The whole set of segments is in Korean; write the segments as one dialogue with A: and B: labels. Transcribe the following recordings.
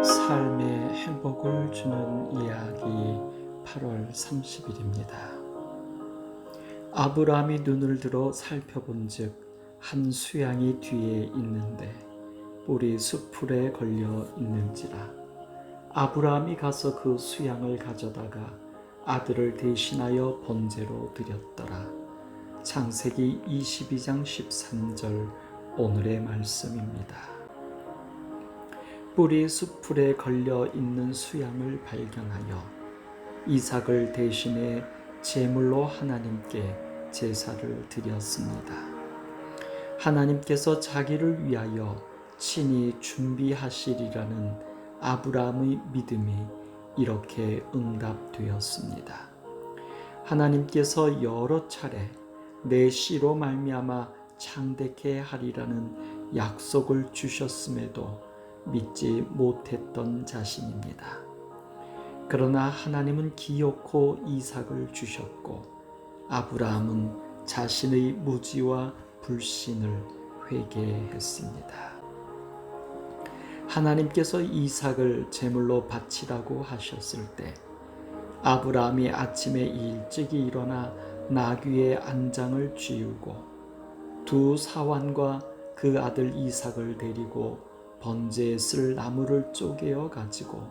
A: 삶의 행복을 주는 이야기 8월 30일입니다. 아브라함이 눈을 들어 살펴본즉 한 수양이 뒤에 있는데 뿔이 숯불에 걸려 있는지라. 아브라함이 가서 그 수양을 가져다가 아들을 대신하여 번제로 드렸더라. 창세기 22장 13절 오늘의 말씀입니다. 뿔이 숯불에 걸려 있는 수양을 발견하여 이삭을 대신해 제물로 하나님께 제사를 드렸습니다. 하나님께서 자기를 위하여 친히 준비하시리라는 아브라함의 믿음이 이렇게 응답되었습니다. 하나님께서 여러 차례 내 씨로 말미암아 창대케 하리라는 약속을 주셨음에도 믿지 못했던 자신입니다. 그러나 하나님은 기어코 이삭을 주셨고 아브라함은 자신의 무지와 불신을 회개했습니다. 하나님께서 이삭을 제물로 바치라고 하셨을 때 아브라함이 아침에 일찍이 일어나 나귀의 안장을 쥐우고 두 사환과 그 아들 이삭을 데리고 번제에 쓸 나무를 쪼개어 가지고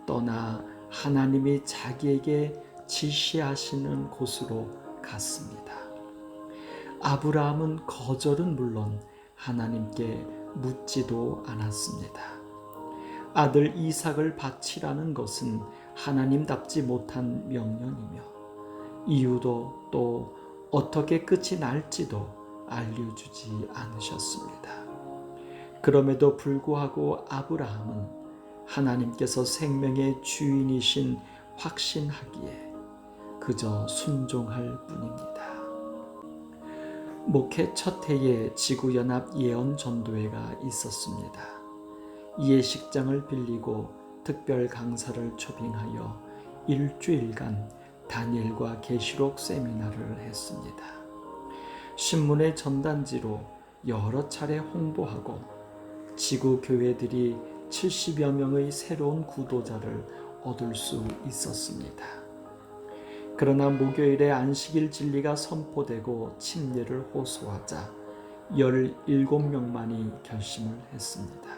A: 떠나 하나님이 자기에게 지시하시는 곳으로 갔습니다. 아브라함은 거절은 물론 하나님께 묻지도 않았습니다. 아들 이삭을 바치라는 것은 하나님답지 못한 명령이며 이유도 또 어떻게 끝이 날지도 알려주지 않으셨습니다. 그럼에도 불구하고 아브라함은 하나님께서 생명의 주인이신 확신하기에 그저 순종할 뿐입니다. 목회 첫 해에 지구연합 예언전도회가 있었습니다. 예식장을 빌리고 특별 강사를 초빙하여 일주일간 다니엘과 계시록 세미나를 했습니다. 신문의 전단지로 여러 차례 홍보하고 지구 교회들이 70여 명의 새로운 구도자를 얻을 수 있었습니다. 그러나 목요일에 안식일 진리가 선포되고 침례를 호소하자 17명만이 결심을 했습니다.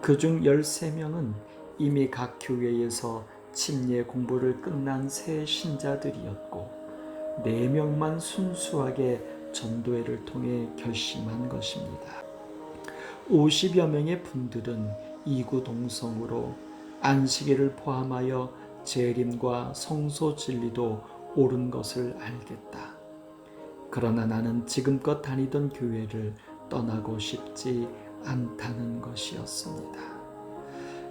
A: 그중 13명은 이미 각 교회에서 침례 공부를 끝난 새 신자들이었고 4명만 순수하게 전도회를 통해 결심한 것입니다. 50여 명의 분들은 이구동성으로 안식일을 포함하여 재림과 성소 진리도 옳은 것을 알겠다. 그러나 나는 지금껏 다니던 교회를 떠나고 싶지 않다는 것이었습니다.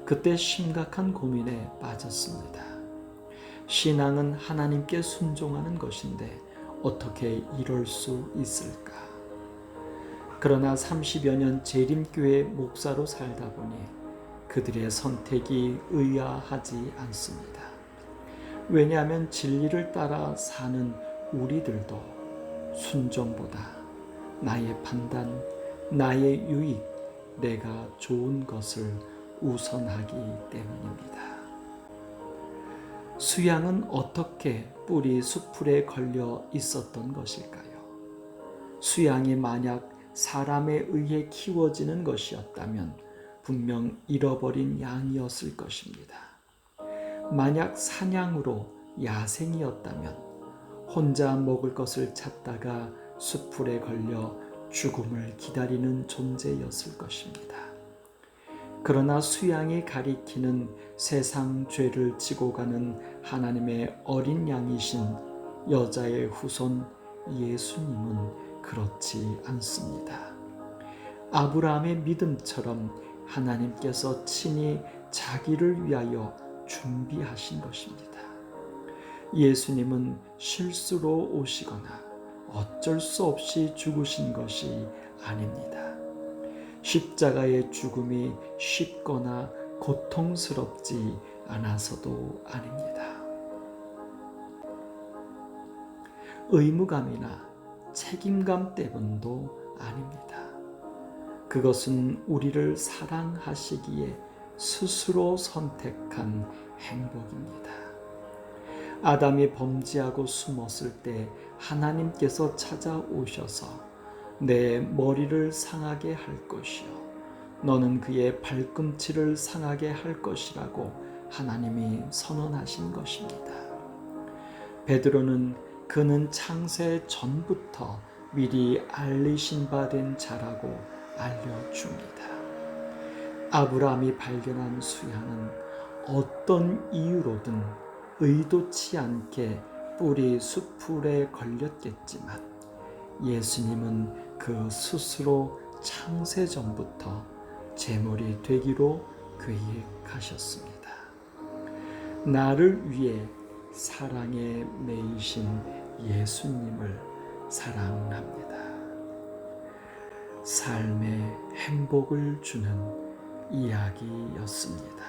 A: 그때 심각한 고민에 빠졌습니다. 신앙은 하나님께 순종하는 것인데 어떻게 이럴 수 있을까? 그러나 30여 년 재림교회 목사로 살다 보니 그들의 선택이 의아하지 않습니다. 왜냐하면 진리를 따라 사는 우리들도 순종보다 나의 판단, 나의 유익, 내가 좋은 것을 우선하기 때문입니다. 수양은 어떻게 뿔이 숯불에 걸려 있었던 것일까요? 수양이 만약 사람에 의해 키워지는 것이었다면 분명 잃어버린 양이었을 것입니다. 만약 사냥으로 야생이었다면 혼자 먹을 것을 찾다가 숯불에 걸려 죽음을 기다리는 존재였을 것입니다. 그러나 수양이 가리키는 세상 죄를 지고 가는 하나님의 어린 양이신 여자의 후손 예수님은 그렇지 않습니다. 아브라함의 믿음처럼 하나님께서 친히 자기를 위하여 준비하신 것입니다. 예수님은 실수로 오시거나 어쩔 수 없이 죽으신 것이 아닙니다. 십자가의 죽음이 쉽거나 고통스럽지 않아서도 아닙니다. 의무감이나 책임감 때문도 아닙니다. 그것은 우리를 사랑하시기에 스스로 선택한 행복입니다. 아담이 범죄하고 숨었을 때 하나님께서 찾아오셔서 내 머리를 상하게 할 것이요 너는 그의 발꿈치를 상하게 할 것이라고 하나님이 선언하신 것입니다. 베드로는 그는 창세 전부터 미리 알리신 바 된 자라고 알려줍니다. 아브라함이 발견한 수양은 어떤 이유로든 의도치 않게 뿌리 숲풀에 걸렸겠지만 예수님은 그 스스로 창세 전부터 제물이 되기로 계획하셨습니다. 나를 위해 사랑에 매이신 예수님을 사랑합니다. 삶의 행복을 주는 이야기였습니다.